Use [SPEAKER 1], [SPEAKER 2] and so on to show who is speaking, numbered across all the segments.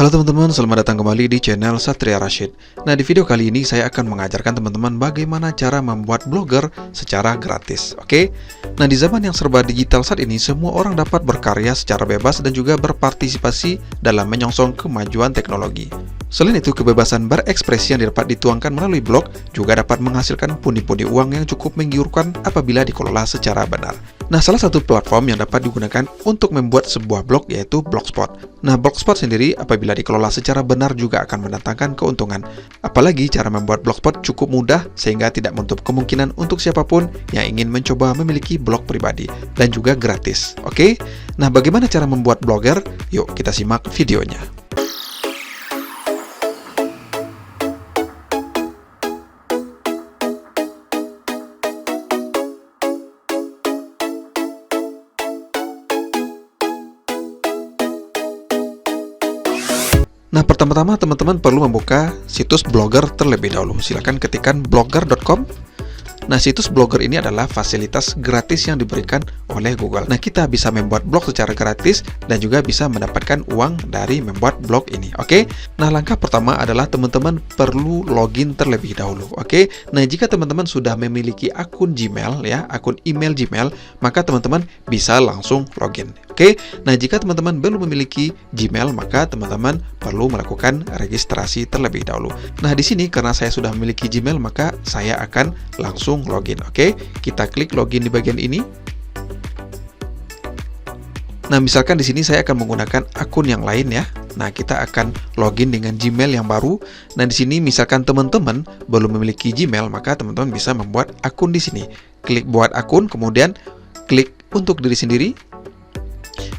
[SPEAKER 1] Halo teman-teman, selamat datang kembali di channel Satria Rashid. Nah, di video kali ini saya akan mengajarkan teman-teman bagaimana cara membuat blogger secara gratis. Oke? Nah, di zaman yang serba digital saat ini, semua orang dapat berkarya secara bebas dan juga berpartisipasi dalam menyongsong kemajuan teknologi. Selain itu, kebebasan berekspresi yang dapat dituangkan melalui blog juga dapat menghasilkan pundi-pundi uang yang cukup menggiurkan apabila dikelola secara benar. Nah, salah satu platform yang dapat digunakan untuk membuat sebuah blog yaitu Blogspot. Nah, Blogspot sendiri apabila dikelola secara benar juga akan mendatangkan keuntungan. Apalagi cara membuat Blogspot cukup mudah sehingga tidak menutup kemungkinan untuk siapapun yang ingin mencoba memiliki blog pribadi dan juga gratis. Oke? Nah, bagaimana cara membuat blogger? Yuk kita simak videonya. Nah, pertama-tama teman-teman perlu membuka situs Blogger terlebih dahulu. Silakan ketikkan blogger.com. Nah, situs Blogger ini adalah fasilitas gratis yang diberikan oleh Google. Nah, kita bisa membuat blog secara gratis dan juga bisa mendapatkan uang dari membuat blog ini. Oke? Nah, langkah pertama adalah teman-teman perlu login terlebih dahulu. Oke? Nah, jika teman-teman sudah memiliki akun Gmail ya, akun email Gmail, maka teman-teman bisa langsung login. Oke? Nah, jika teman-teman belum memiliki Gmail, maka teman-teman perlu melakukan registrasi terlebih dahulu. Nah, di sini karena saya sudah memiliki Gmail, maka saya akan langsung login. Oke, kita klik login di bagian ini. Nah, misalkan di sini saya akan menggunakan akun yang lain ya. Nah, kita akan login dengan Gmail yang baru. Nah, di sini misalkan teman-teman belum memiliki Gmail, maka teman-teman bisa membuat akun di sini. Klik buat akun, kemudian klik untuk diri sendiri.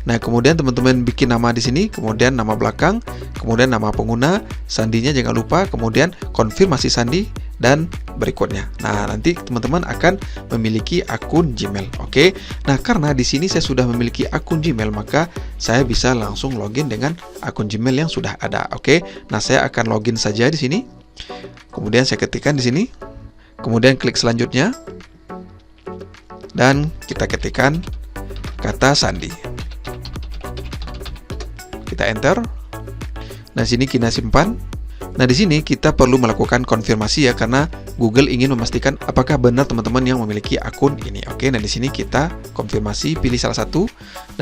[SPEAKER 1] Nah, kemudian teman-teman bikin nama di sini, kemudian nama belakang, kemudian nama pengguna, sandinya jangan lupa, kemudian konfirmasi sandi dan berikutnya. Nah, nanti teman-teman akan memiliki akun Gmail. Oke. Nah, karena di sini saya sudah memiliki akun Gmail, maka saya bisa langsung login dengan akun Gmail yang sudah ada. Oke. Nah, saya akan login saja di sini. Kemudian saya ketikkan di sini. Kemudian klik selanjutnya. Dan kita ketikkan kata sandi. Kita enter. Nah, sini kita simpan. Nah, di sini kita perlu melakukan konfirmasi ya, karena Google ingin memastikan apakah benar teman-teman yang memiliki akun ini. Oke, nah di sini kita konfirmasi, pilih salah satu.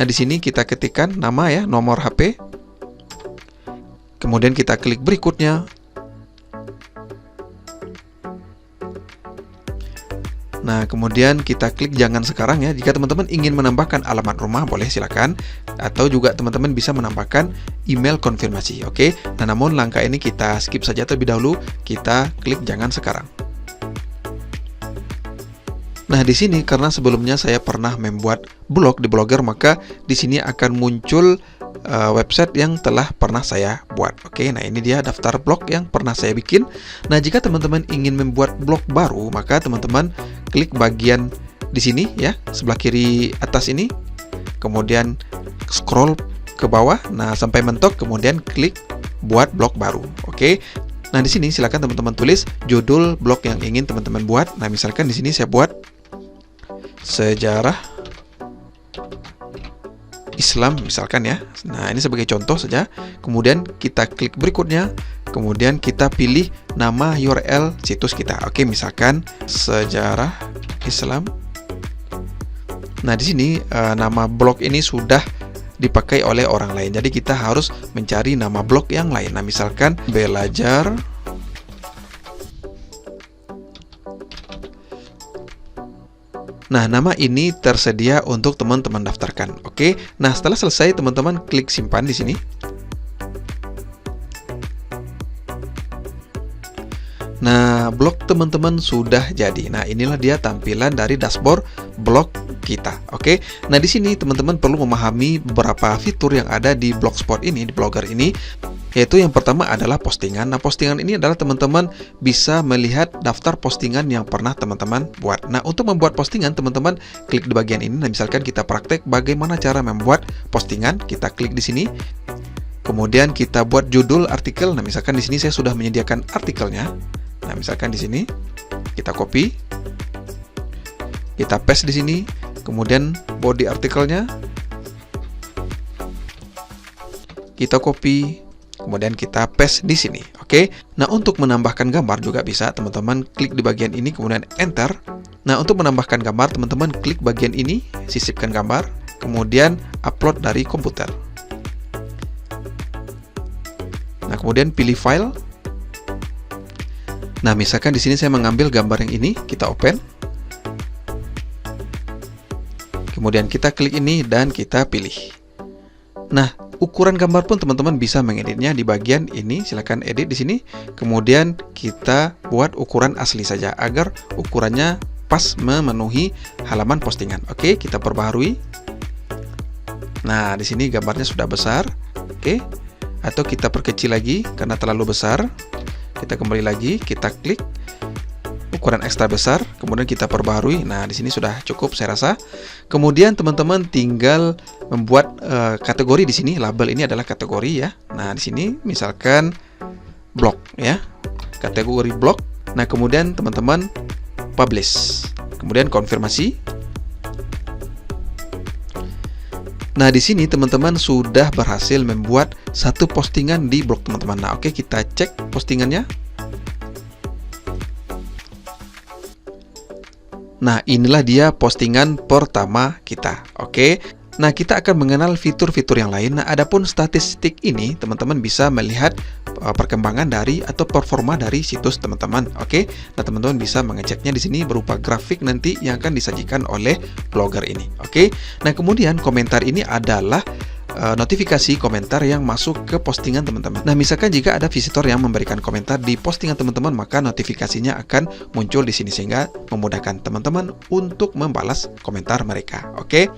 [SPEAKER 1] Nah, di sini kita ketikkan nama ya, nomor HP. Kemudian kita klik berikutnya. Nah, kemudian kita klik jangan sekarang ya. Jika teman-teman ingin menambahkan alamat rumah, boleh silakan. Atau juga teman-teman bisa menambahkan email konfirmasi. Oke. Nah, namun langkah ini kita skip saja terlebih dahulu. Kita klik jangan sekarang. Nah, di sini karena sebelumnya saya pernah membuat blog di Blogger, maka di sini akan muncul website yang telah pernah saya buat. Oke, nah ini dia daftar blog yang pernah saya bikin. Nah, jika teman-teman ingin membuat blog baru, maka teman-teman klik bagian di sini ya, sebelah kiri atas ini. Kemudian scroll ke bawah, nah sampai mentok, kemudian klik buat blog baru. Oke. Nah, di sini silakan teman-teman tulis judul blog yang ingin teman-teman buat. Nah, misalkan di sini saya buat sejarah Islam misalkan ya. Nah, ini sebagai contoh saja. Kemudian kita klik berikutnya. Kemudian kita pilih nama URL situs kita. Oke, misalkan sejarah Islam. Nah, di sini nama blog ini sudah dipakai oleh orang lain. Jadi kita harus mencari nama blog yang lain. Nah, misalkan belajar Nah, nama ini tersedia untuk teman-teman daftarkan. Oke. Nah, setelah selesai teman-teman klik simpan di sini. Nah, blog teman-teman sudah jadi. Nah, inilah dia tampilan dari dashboard blog kita. Oke. Nah, di sini teman-teman perlu memahami beberapa fitur yang ada di Blogspot ini, di Blogger ini. Yaitu yang pertama adalah postingan. Nah, postingan ini adalah teman-teman bisa melihat daftar postingan yang pernah teman-teman buat. Nah, untuk membuat postingan, teman-teman klik di bagian ini. Nah, misalkan kita praktek bagaimana cara membuat postingan, kita klik di sini. Kemudian kita buat judul artikel. Nah, misalkan di sini saya sudah menyediakan artikelnya. Nah, misalkan di sini kita copy, kita paste di sini. Kemudian body artikelnya kita copy, kemudian kita paste di sini. Oke. Nah, untuk menambahkan gambar juga bisa teman-teman klik di bagian ini kemudian enter. Nah, untuk menambahkan gambar teman-teman klik bagian ini, sisipkan gambar, kemudian upload dari komputer. Nah, kemudian pilih file. Nah, misalkan di sini saya mengambil gambar yang ini, kita open. Kemudian kita klik ini dan kita pilih. Nah, ukuran gambar pun teman-teman bisa mengeditnya di bagian ini. Silakan edit di sini. Kemudian kita buat ukuran asli saja agar ukurannya pas memenuhi halaman postingan. Oke, kita perbaharui. Nah, di sini gambarnya sudah besar. Oke. Atau kita perkecil lagi karena terlalu besar. Kita kembali lagi, kita klik ukuran ekstra besar, kemudian kita perbaharui. Nah, di sini sudah cukup saya rasa. Kemudian teman-teman tinggal membuat kategori di sini. Label ini adalah kategori ya. Nah, di sini misalkan blog ya. Kategori blog. Nah, kemudian teman-teman publish. Kemudian konfirmasi. Nah, di sini teman-teman sudah berhasil membuat satu postingan di blog teman-teman. Nah, oke, kita cek postingannya. Nah, inilah dia postingan pertama kita. Oke. Nah, kita akan mengenal fitur-fitur yang lain. Nah, adapun statistik ini, teman-teman bisa melihat perkembangan dari atau performa dari situs teman-teman. Oke. Nah, teman-teman bisa mengeceknya di sini berupa grafik nanti yang akan disajikan oleh blogger ini. Oke. Nah, kemudian komentar ini adalah notifikasi komentar yang masuk ke postingan teman-teman. Nah, misalkan jika ada visitor yang memberikan komentar di postingan teman-teman, maka notifikasinya akan muncul di sini sehingga memudahkan teman-teman untuk membalas komentar mereka. Oke.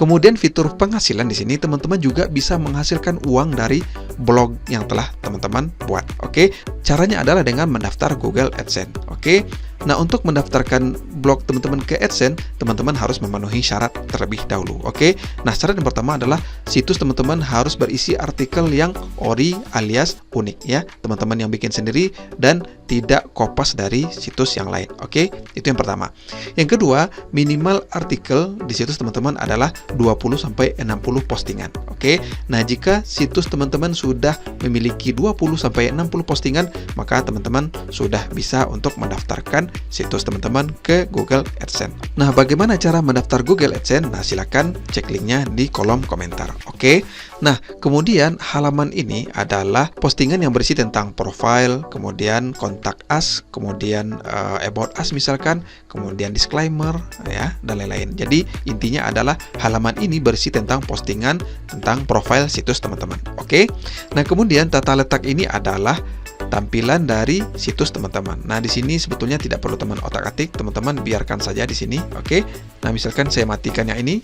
[SPEAKER 1] Kemudian fitur penghasilan di sini teman-teman juga bisa menghasilkan uang dari blog yang telah teman-teman buat. Oke. Caranya adalah dengan mendaftar Google AdSense. Oke. Nah, untuk mendaftarkan blog teman-teman ke AdSense, teman-teman harus memenuhi syarat terlebih dahulu. Oke. Nah, syarat yang pertama adalah situs teman-teman harus berisi artikel yang ori alias unik ya. Teman-teman yang bikin sendiri dan tidak kopas dari situs yang lain. Oke. Itu yang pertama. Yang kedua, minimal artikel di situs teman-teman adalah 20 sampai 60 postingan. Oke. Nah, jika situs teman-teman sudah memiliki 20 sampai 60 postingan, maka teman-teman sudah bisa untuk mendaftarkan situs teman-teman ke Google AdSense. Nah, bagaimana cara mendaftar Google AdSense? Nah, silakan cek linknya di kolom komentar. Oke. Nah, kemudian halaman ini adalah postingan yang berisi tentang profile, kemudian kontak us, kemudian about us misalkan, kemudian disclaimer ya, dan lain-lain. Jadi, intinya adalah halaman ini berisi tentang postingan tentang profile situs teman-teman. Oke. Nah, kemudian tata letak ini adalah tampilan dari situs teman-teman. Nah, di sini sebetulnya tidak perlu teman otak-atik, teman-teman biarkan saja di sini. Oke. Nah, misalkan saya matikan yang ini.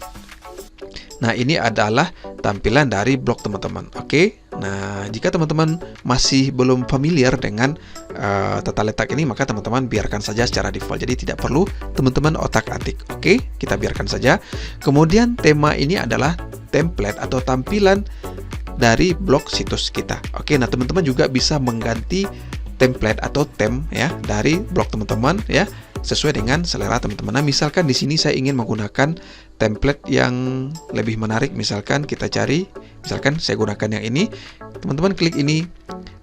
[SPEAKER 1] Nah, ini adalah tampilan dari blog teman-teman. Oke. Nah, jika teman-teman masih belum familiar dengan tata letak ini, maka teman-teman biarkan saja secara default. Jadi tidak perlu teman-teman otak-atik. Oke, kita biarkan saja. Kemudian tema ini adalah template atau tampilan dari blog situs kita. Oke, nah teman-teman juga bisa mengganti template atau theme ya dari blog teman-teman ya sesuai dengan selera teman-teman. Nah, misalkan di sini saya ingin menggunakan template yang lebih menarik, misalkan kita cari, misalkan saya gunakan yang ini. Teman-teman klik ini,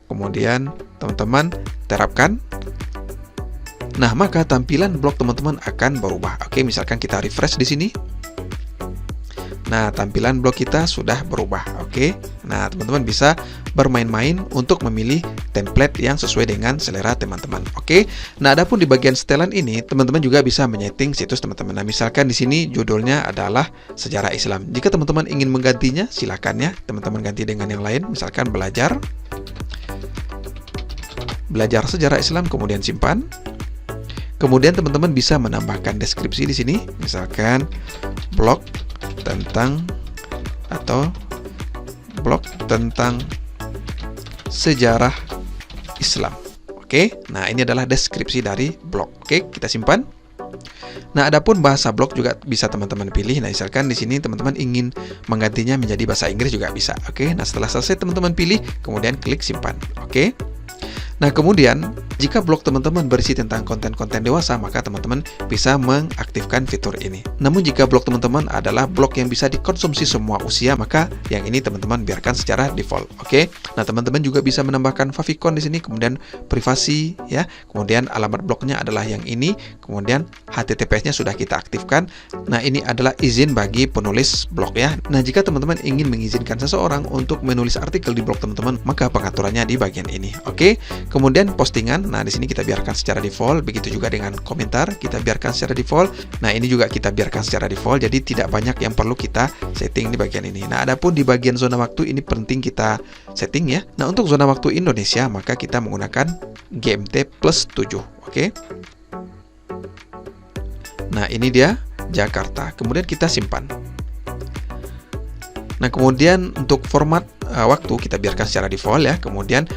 [SPEAKER 1] kemudian teman-teman terapkan. Nah, maka tampilan blog teman-teman akan berubah. Oke, misalkan kita refresh di sini. Nah, tampilan blog kita sudah berubah. Oke. Nah, teman-teman bisa bermain-main untuk memilih template yang sesuai dengan selera teman-teman. Oke. Nah, adapun di bagian setelan ini, teman-teman juga bisa menyeting situs teman-teman. Nah, misalkan di sini judulnya adalah Sejarah Islam. Jika teman-teman ingin menggantinya, silakan ya. Teman-teman ganti dengan yang lain, misalkan belajar sejarah Islam, kemudian simpan. Kemudian teman-teman bisa menambahkan deskripsi di sini, misalkan blog tentang atau blog tentang sejarah Islam. Oke, nah ini adalah deskripsi dari blog. Oke, kita simpan. Nah, adapun bahasa blog juga bisa teman-teman pilih. Nah, misalkan di sini teman-teman ingin menggantinya menjadi bahasa Inggris juga bisa. Oke, nah setelah selesai teman-teman pilih, kemudian klik simpan. Oke. Nah, kemudian Jika blog teman-teman berisi tentang konten-konten dewasa, maka teman-teman bisa mengaktifkan fitur ini. Namun jika blog teman-teman adalah blog yang bisa dikonsumsi semua usia, maka yang ini teman-teman biarkan secara default. Oke. Nah, teman-teman juga bisa menambahkan favicon di sini, kemudian privasi ya. Kemudian alamat blognya adalah yang ini, kemudian HTTPS-nya sudah kita aktifkan. Nah, ini adalah izin bagi penulis blog ya. Nah, jika teman-teman ingin mengizinkan seseorang untuk menulis artikel di blog teman-teman, maka pengaturannya di bagian ini. Oke. Kemudian postingan. Nah, di sini kita biarkan secara default, begitu juga dengan komentar kita biarkan secara default. Nah, ini juga kita biarkan secara default, jadi tidak banyak yang perlu kita setting di bagian ini. Nah, adapun di bagian zona waktu ini penting kita setting ya. Nah, untuk zona waktu Indonesia maka kita menggunakan GMT plus 7, oke. Nah, ini dia Jakarta. Kemudian kita simpan. Nah, kemudian untuk format waktu kita biarkan secara default ya. Kemudian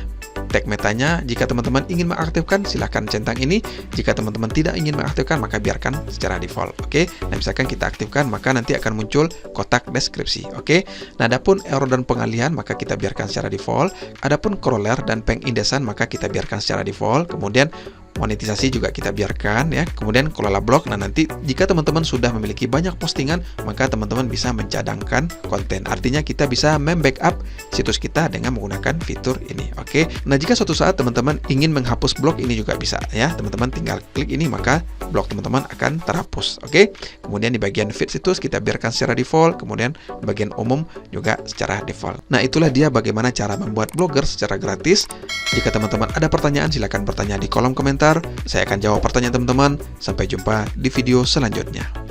[SPEAKER 1] tag metanya, jika teman-teman ingin mengaktifkan silahkan centang ini, jika teman-teman tidak ingin mengaktifkan maka biarkan secara default. Oke. Nah, misalkan kita aktifkan maka nanti akan muncul kotak deskripsi. Oke. Nah, adapun error dan pengalihan maka kita biarkan secara default. Adapun crawler dan pengindesan maka kita biarkan secara default. Kemudian monetisasi juga kita biarkan ya. Kemudian kelola blog. Nah, nanti jika teman-teman sudah memiliki banyak postingan, maka teman-teman bisa mencadangkan konten. Artinya kita bisa membackup situs kita dengan menggunakan fitur ini. Oke. Nah, jika suatu saat teman-teman ingin menghapus blog, ini juga bisa ya. Teman-teman tinggal klik ini maka blog teman-teman akan terhapus. Oke. Kemudian di bagian feed situs kita biarkan secara default, kemudian di bagian umum juga secara default. Nah, itulah dia bagaimana cara membuat blogger secara gratis. Jika teman-teman ada pertanyaan, silakan bertanya di kolom komentar. Saya akan jawab pertanyaan teman-teman. Sampai jumpa di video selanjutnya.